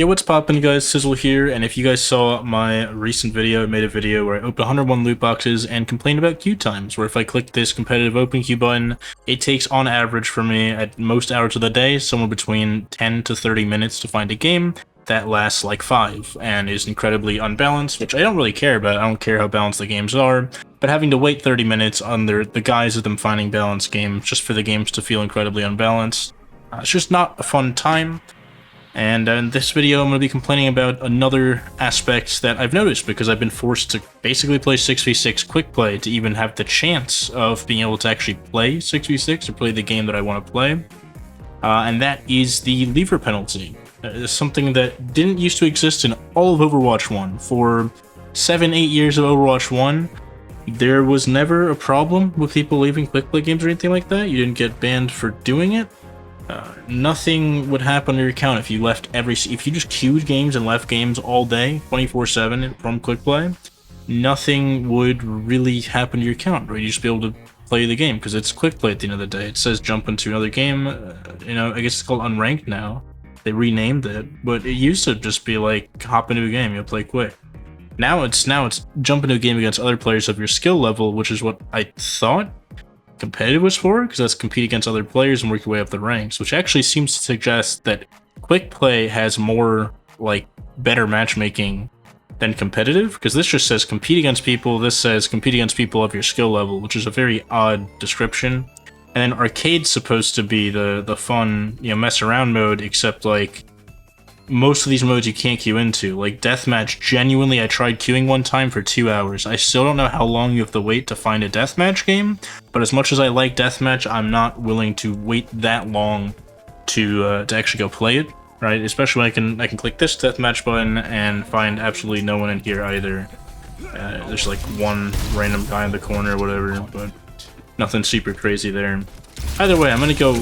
Yo, what's poppin', guys? Sizzle here, and if you guys saw my recent video, I made a video where I opened 101 loot boxes and complained about queue times, where if I click this competitive open queue button, it takes on average for me at most hours of the day, somewhere between 10 to 30 minutes to find a game that lasts like 5, and is incredibly unbalanced, which I don't really care about. I don't care how balanced the games are, but having to wait 30 minutes under the guise of them finding balanced games, just for the games to feel incredibly unbalanced, it's just not a fun time. And in this video, I'm going to be complaining about another aspect that I've noticed because I've been forced to basically play 6v6 quick play to even have the chance of being able to actually play 6v6 or play the game that I want to play. And that is the lever penalty. It's something that didn't used to exist in all of Overwatch 1. For 7-8 years of Overwatch 1, there was never a problem with people leaving quick play games or anything like that. You didn't get banned for doing it. Nothing would happen to your account if you left if you just queued games and left games all day, 24/7 from quick play. Nothing would really happen to your account, right? You'd just be able to play the game because it's quick play at the end of the day. It says jump into another game. I guess it's called unranked now. They renamed it, but it used to just be like hop into a game, you'll play quick. Now it's jump into a game against other players of your skill level, which is what I thought competitive was for, because that's compete against other players and work your way up the ranks, which actually seems to suggest that quick play has more better matchmaking than competitive, because this just says compete against people, this says compete against people of your skill level, which is a very odd description. And then arcade's supposed to be the fun, mess around mode, except most of these modes you can't queue into. Like deathmatch, genuinely I tried queuing one time for 2 hours. I still don't know how long you have to wait to find a deathmatch game, but as much as I like deathmatch, I'm not willing to wait that long to actually go play it, right? Especially when I can click this deathmatch button and find absolutely no one in here either. There's like one random guy in the corner or whatever, but nothing super crazy there. Either way, I'm gonna go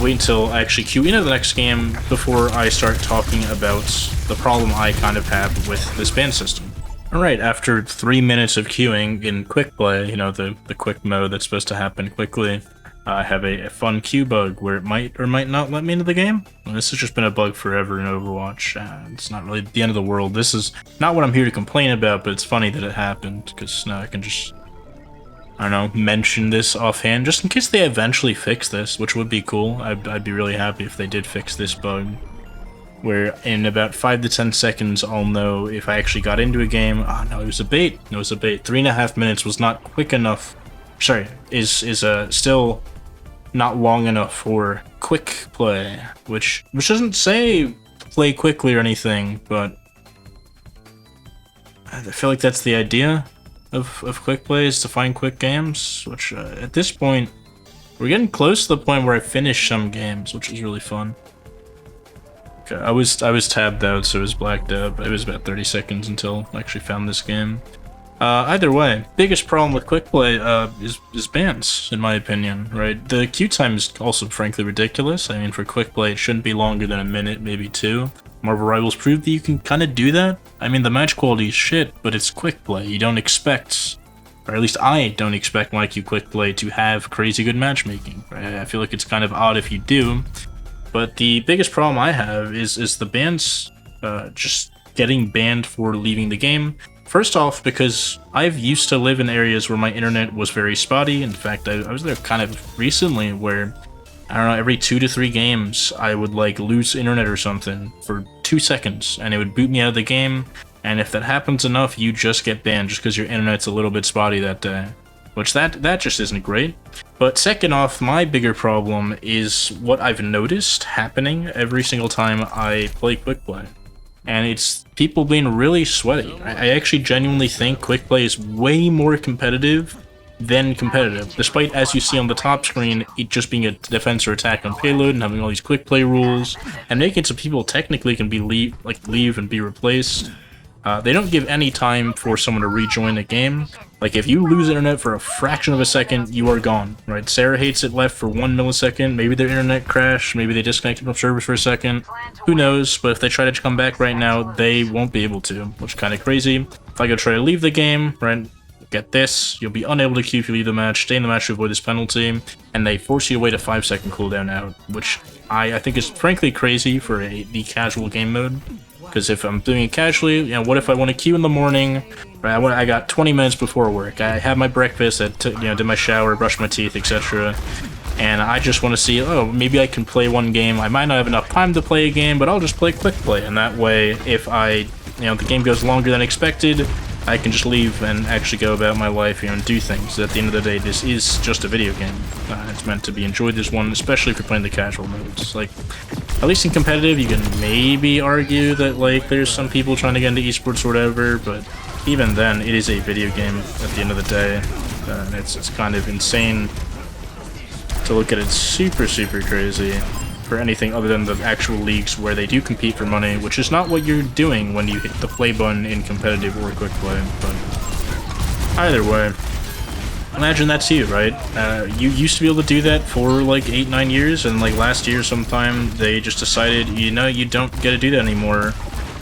wait until I actually queue into the next game before I start talking about the problem I kind of have with this ban system. Alright, after 3 minutes of queuing in quick play, the quick mode that's supposed to happen quickly, I have a fun queue bug where it might or might not let me into the game. And this has just been a bug forever in Overwatch. It's not really the end of the world. This is not what I'm here to complain about, but it's funny that it happened, because now I can just mention this offhand, just in case they eventually fix this, which would be cool. I'd be really happy if they did fix this bug, where in about 5 to 10 seconds I'll know if I actually got into a game. Oh no, it was a bait. It was a bait. 3.5 minutes was not quick enough. Sorry, is still not long enough for quick play, which doesn't say play quickly or anything, but I feel like that's the idea of quick plays, to find quick games, which at this point we're getting close to the point where I finish some games, which is really fun. Okay, I was tabbed out, so it was blacked out, but it was about 30 seconds until I actually found this game. Either way, biggest problem with quick play is bans, in my opinion, right? The queue time is also frankly ridiculous. I mean, for quick play it shouldn't be longer than a minute, maybe 2. Marvel Rivals proved that you can kind of do that. I mean, the match quality is shit, but it's quick play. You don't expect, or at least I don't expect my queue quick play to have crazy good matchmaking. Right? I feel like it's kind of odd if you do. But the biggest problem I have is the bans just getting banned for leaving the game. First off, because I've used to live in areas where my internet was very spotty. In fact, I was there kind of recently where, I don't know, every 2 to 3 games, I would lose internet or something for 2 seconds, and it would boot me out of the game. And if that happens enough, you just get banned just because your internet's a little bit spotty that day, which that just isn't great. But second off, my bigger problem is what I've noticed happening every single time I play quick play, and it's people being really sweaty. I actually genuinely think quick play is way more competitive than competitive, despite, as you see on the top screen, it just being a defense or attack on payload and having all these quick play rules and making it so people technically can be leave and be replaced. They don't give any time for someone to rejoin the game. Like, if you lose internet for a fraction of a second, you are gone, right? Sarah hates it left for 1 millisecond. Maybe their internet crashed, maybe they disconnected from servers for a second. Who knows? But if they try to come back right now, they won't be able to, which is kind of crazy. If I go try to leave the game, right? Get this, you'll be unable to queue if you leave the match, stay in the match to avoid this penalty, and they force you to wait a 5-second cooldown out, which I think is frankly crazy for the casual game mode. Because if I'm doing it casually, you know, what if I want to queue in the morning? Right, I got 20 minutes before work. I had my breakfast, you know, did my shower, brushed my teeth, etc. And I just want to see, oh, maybe I can play one game. I might not have enough time to play a game, but I'll just play quick play. And that way, if you know, the game goes longer than expected, I can just leave and actually go about my life, you know, and do things. At the end of the day, this is just a video game. It's meant to be enjoyed, this one, especially if you're playing the casual modes. Like, at least in competitive, you can maybe argue that, like, there's some people trying to get into esports or whatever, but even then, it is a video game at the end of the day. It's kind of insane to look at it. Super crazy for anything other than the actual leagues where they do compete for money, which is not what you're doing when you hit the play button in competitive or quick play. But either way, imagine that's you, right? You used to be able to do that for like 8-9 years, and like last year sometime they just decided, you know, you don't get to do that anymore,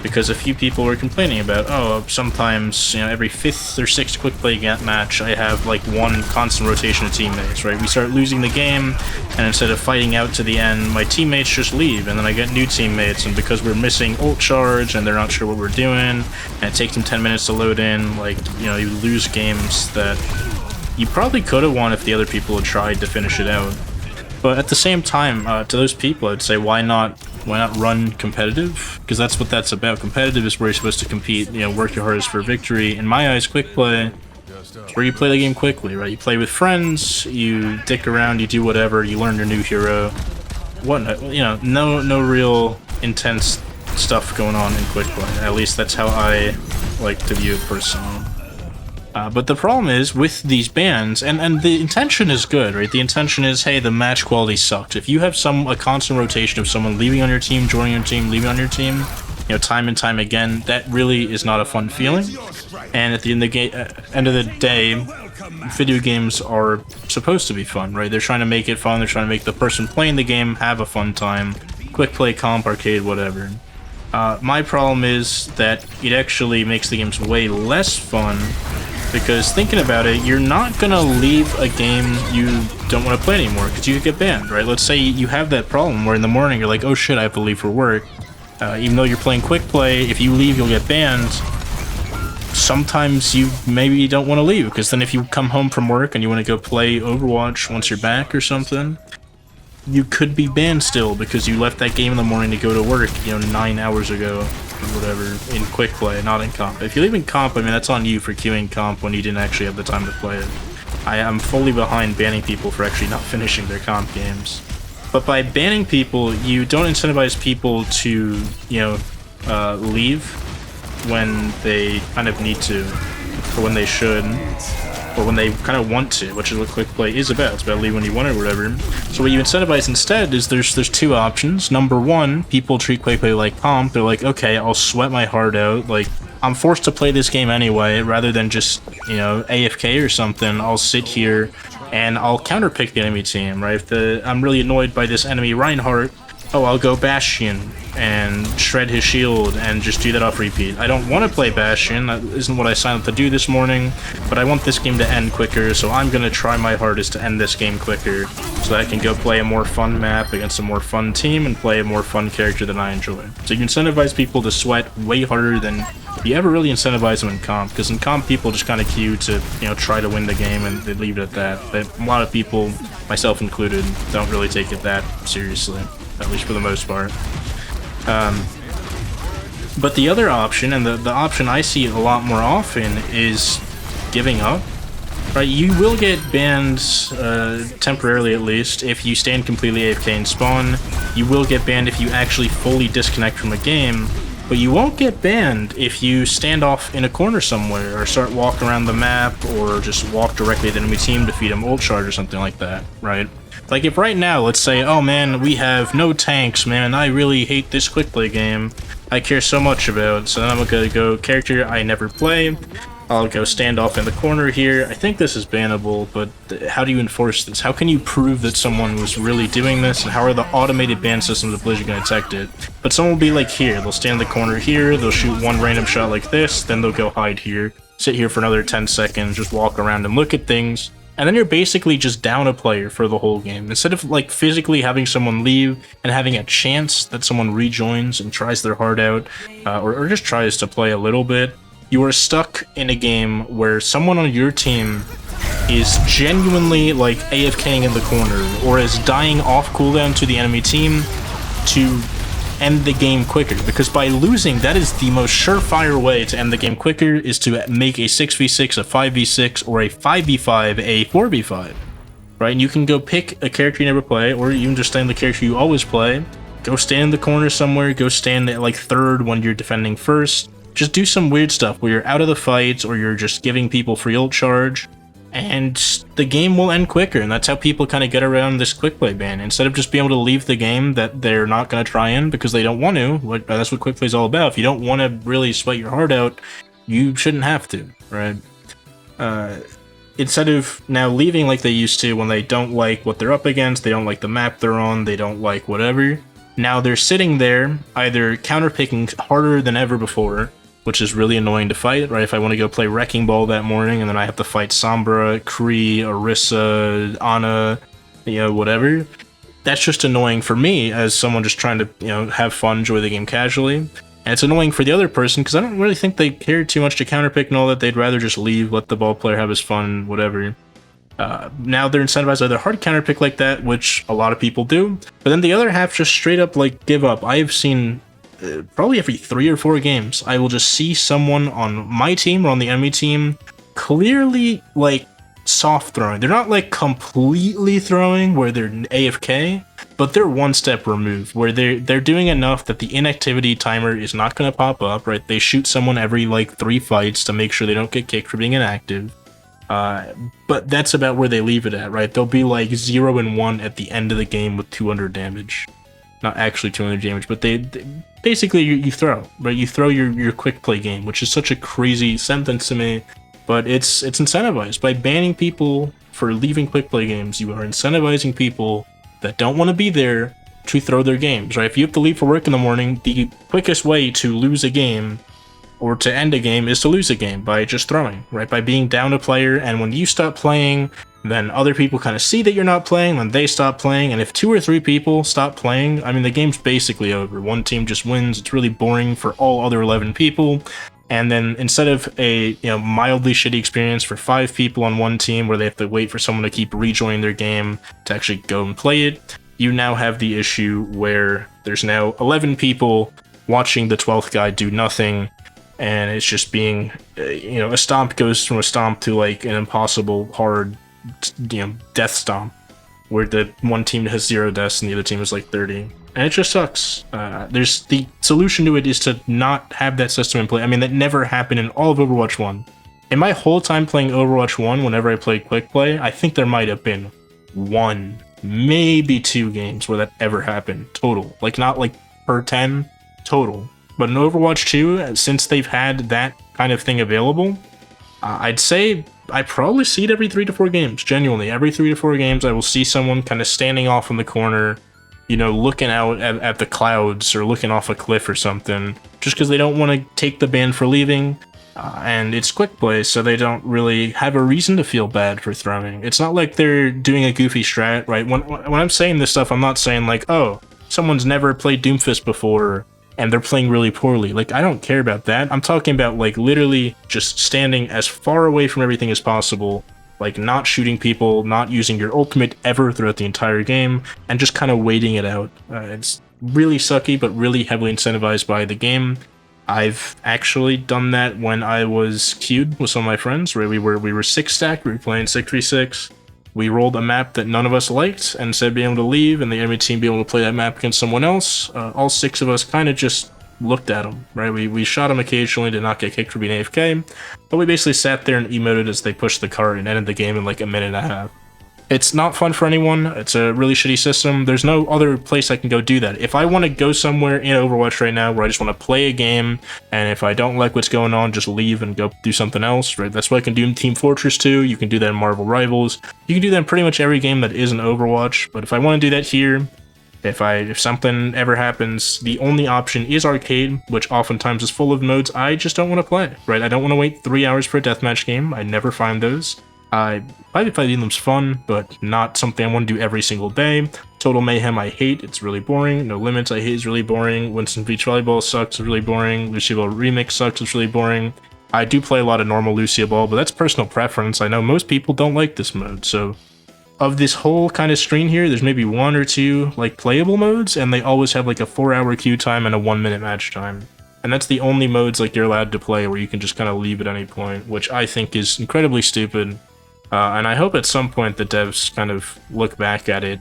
because a few people were complaining about, oh, sometimes, you know, every 5th or 6th quick play match I have like one constant rotation of teammates, right? We start losing the game, and instead of fighting out to the end, my teammates just leave, and then I get new teammates, and because we're missing ult charge and they're not sure what we're doing, and it takes them 10 minutes to load in, like, you know, you lose games that you probably could have won if the other people had tried to finish it out. But at the same time, to those people, I'd say, why not run competitive? Because that's what that's about. Competitive is where you're supposed to compete, you know, work your hardest for victory. In my eyes, quick play is where you play the game quickly, right? You play with friends, you dick around, you do whatever, you learn your new hero. What, you know, no real intense stuff going on in quick play. At least that's how I like to view it personally. But the problem is, with these bans, and the intention is good, right? The intention is, hey, the match quality sucked. If you have a constant rotation of someone leaving on your team, joining your team, leaving on your team, you know, time and time again, that really is not a fun feeling. And at the end of the day, video games are supposed to be fun, right? They're trying to make it fun, they're trying to make the person playing the game have a fun time. Quick play, comp, arcade, whatever. My problem is that it actually makes the games way less fun, because thinking about it, you're not gonna leave a game you don't want to play anymore, because you could get banned, right? Let's say you have that problem where in the morning you're like, oh shit, I have to leave for work. Even though you're playing quick play, if you leave, you'll get banned. Sometimes you maybe don't want to leave, because then if you come home from work and you want to go play Overwatch once you're back or something, you could be banned still because you left that game in the morning to go to work, you know, 9 hours ago or whatever, in quick play, not in comp. If you leave in comp, I mean, that's on you for queuing comp when you didn't actually have the time to play it. I am fully behind banning people for actually not finishing their comp games. But by banning people, you don't incentivize people to, you know, leave when they kind of need to, or when they should, or when they kind of want to, which is what quick play is about. It's about leave when you want it or whatever. So what you incentivize instead is there's two options. Number one, people treat quick play like comp. They're like, okay, I'll sweat my heart out. Like, I'm forced to play this game anyway, rather than just, you know, AFK or something. I'll sit here and I'll counterpick the enemy team, right? If I'm really annoyed by this enemy Reinhardt, oh, I'll go Bastion and shred his shield and just do that off repeat. I don't want to play Bastion, that isn't what I signed up to do this morning, but I want this game to end quicker, so I'm going to try my hardest to end this game quicker, so that I can go play a more fun map against a more fun team and play a more fun character that I enjoy. So you incentivize people to sweat way harder than you ever really incentivize them in comp, because in comp people just kind of queue to, you know, try to win the game and they leave it at that. But a lot of people, myself included, don't really take it that seriously, at least for the most part. But the other option, and the option I see a lot more often, is giving up. Right, you will get banned, temporarily at least, if you stand completely AFK and spawn. You will get banned if you actually fully disconnect from a game, but you won't get banned if you stand off in a corner somewhere, or start walking around the map, or just walk directly to the enemy team to feed them ult charge or something like that, right? Like, if right now, let's say, oh man, we have no tanks, man, I really hate this quick play game I care so much about, so then I'm gonna go character I never play, I'll go stand off in the corner here. I think this is bannable, but how do you enforce this? How can you prove that someone was really doing this, and how are the automated ban systems of Blizzard going to detect it? But someone will be like here, they'll stand in the corner here, they'll shoot one random shot like this, then they'll go hide here, sit here for another 10 seconds, just walk around and look at things, and then you're basically just down a player for the whole game. Instead of like physically having someone leave and having a chance that someone rejoins and tries their heart out, or just tries to play a little bit, you are stuck in a game where someone on your team is genuinely like AFKing in the corner, or is dying off cooldown to the enemy team to end the game quicker. Because by losing, that is the most surefire way to end the game quicker, is to make a 6v6, a 5v6, or a 5v5, a 4v5, right? And you can go pick a character you never play, or you can just stand the character you always play, go stand in the corner somewhere, go stand at like third when you're defending first, just do some weird stuff where you're out of the fight, or you're just giving people free ult charge, and the game will end quicker. And that's how people kind of get around this quick play ban. Instead of just being able to leave the game that they're not going to try in because they don't want to, that's what quick play is all about. If you don't want to really sweat your heart out, you shouldn't have to, right? Instead of now leaving like they used to when they don't like what they're up against, they don't like the map they're on, they don't like whatever, now they're sitting there either counterpicking harder than ever before, which is really annoying to fight, right? If I want to go play Wrecking Ball that morning and then I have to fight Sombra, Kree, Orisa, Ana, whatever, that's just annoying for me as someone just trying to, have fun, enjoy the game casually. And it's annoying for the other person because I don't really think they care too much to counterpick and all that. They'd rather just leave, let the ball player have his fun, whatever. Now they're incentivized either hard counterpick like that, which a lot of people do, but then the other half just straight up like give up. I've seen probably every 3 or 4 games, I will just see someone on my team or on the enemy team clearly like soft throwing. They're not like completely throwing where they're AFK, but they're one step removed where they're doing enough that the inactivity timer is not going to pop up, right? They shoot someone every like 3 fights to make sure they don't get kicked for being inactive. But that's about where they leave it at, right? They'll be like 0 and 1 at the end of the game with 200 damage. Not actually 200 damage, but they basically you throw, right? You throw your quick play game, which is such a crazy sentence to me, but it's incentivized. By banning people for leaving quick play games, you are incentivizing people that don't want to be there to throw their games, right? If you have to leave for work in the morning, the quickest way to lose a game or to end a game is to lose a game by just throwing, right? By being down a player, and when you stop playing, then other people kind of see that you're not playing, then they stop playing, and if 2 or 3 people stop playing, I mean, the game's basically over. One team just wins. It's really boring for all other 11 people, and then instead of a mildly shitty experience for 5 people on one team where they have to wait for someone to keep rejoining their game to actually go and play it, you now have the issue where there's now 11 people watching the 12th guy do nothing, and it's just being, a stomp goes from a stomp to like an impossible hard death stomp, where the one team has 0 deaths and the other team is like 30, and it just sucks. There's the solution to it is to not have that system in play. I mean, that never happened in all of Overwatch 1. In my whole time playing Overwatch 1, whenever I played quick play, I think there might have been 1, maybe 2 games where that ever happened total, like not like per 10 total. But in Overwatch 2, since they've had that kind of thing available, I'd say I probably see it every 3 to 4 games. Genuinely, every 3 to 4 games, I will see someone kind of standing off in the corner, looking out at the clouds or looking off a cliff or something, just because they don't want to take the ban for leaving. And it's quick play, so they don't really have a reason to feel bad for throwing. It's not like they're doing a goofy strat, right? When I'm saying this stuff, I'm not saying like, oh, someone's never played Doomfist before and they're playing really poorly. Like, I don't care about that. I'm talking about like literally just standing as far away from everything as possible, like not shooting people, not using your ultimate ever throughout the entire game, and just kind of waiting it out. It's really sucky, but really heavily incentivized by the game. I've actually done that when I was queued with some of my friends, where we were 6 stacked, we were playing 6v6. We rolled a map that none of us liked, and instead of being able to leave and the enemy team being able to play that map against someone else, all 6 of us kind of just looked at them, right? We shot them occasionally to not get kicked for being AFK, but we basically sat there and emoted as they pushed the cart and ended the game in like a minute and a half. It's not fun for anyone. It's a really shitty system. There's no other place I can go do that. If I want to go somewhere in Overwatch right now where I just want to play a game, and if I don't like what's going on, just leave and go do something else, right? That's what I can do in Team Fortress 2. You can do that in Marvel Rivals. You can do that in pretty much every game that isn't Overwatch. But if I want to do that here, if something ever happens, the only option is arcade, which oftentimes is full of modes I just don't want to play, right? I don't want to wait 3 hours for a deathmatch game. I never find those. Private Fighting's fun, but not something I want to do every single day. Total Mayhem I hate, it's really boring. No Limits I hate, is really boring. Winston Beach Volleyball sucks, it's really boring. Lucia Ball Remix sucks, it's really boring. I do play a lot of normal Lucia Ball, but that's personal preference. I know most people don't like this mode, so of this whole kind of screen here, there's maybe 1 or 2 like playable modes, and they always have like a 4-hour queue time and a 1-minute match time. And that's the only modes like you're allowed to play where you can just kind of leave at any point, which I think is incredibly stupid. And I hope at some point the devs kind of look back at it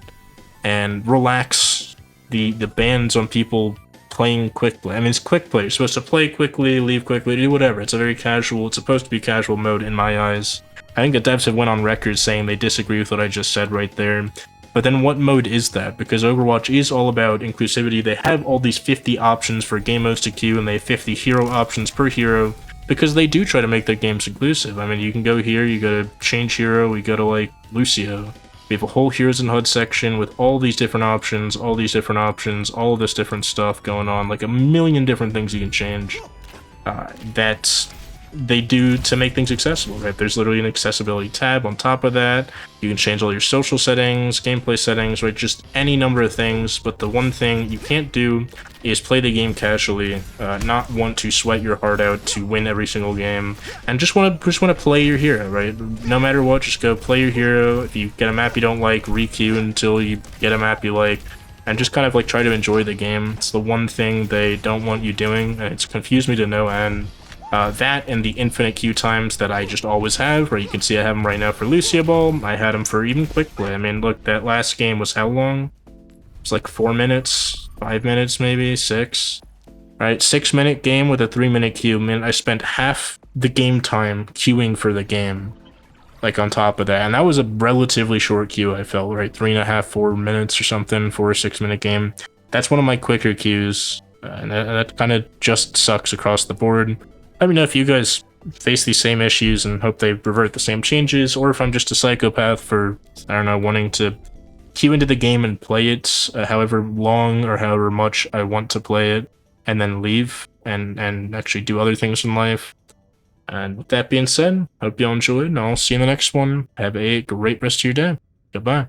and relax the bans on people playing quick play. I mean, it's quick play. You're supposed to play quickly, leave quickly, do whatever. It's a very casual, it's supposed to be casual mode in my eyes. I think the devs have went on record saying they disagree with what I just said right there. But then what mode is that? Because Overwatch is all about inclusivity. They have all these 50 options for game modes to queue, and they have 50 hero options per hero, because they do try to make their games inclusive. I mean, you can go here, you go to change hero, we go to like Lucio. We have a whole Heroes and HUD section with all these different options, all these different options, all of this different stuff going on, like a million different things you can change. That they do to make things accessible, right? There's literally an accessibility tab on top of that. You can change all your social settings, gameplay settings, right? Just any number of things, but the one thing you can't do is play the game casually, not want to sweat your heart out to win every single game, and just want to play your hero, right? No matter what, just go play your hero. If you get a map you don't like, re-queue until you get a map you like, and just kind of like try to enjoy the game. It's the one thing they don't want you doing, and it's confused me to no end. That and the infinite queue times that I just always have, where you can see I have them right now for Lucia Ball. I had them for even quick play. I mean, look, that last game was how long? It's like 4 minutes, 5 minutes maybe, 6. Right, 6-minute game with a 3-minute queue. I mean, I spent half the game time queuing for the game, like on top of that, and that was a relatively short queue. I felt, right, 3.5, 4 minutes or something for a 6-minute game. That's one of my quicker queues, and that kind of just sucks across the board. Let me know if you guys face these same issues and hope they revert the same changes, or if I'm just a psychopath for, I don't know, wanting to queue into the game and play it however long or however much I want to play it, and then leave and actually do other things in life. And with that being said, hope you all enjoyed, and I'll see you in the next one. Have a great rest of your day. Goodbye.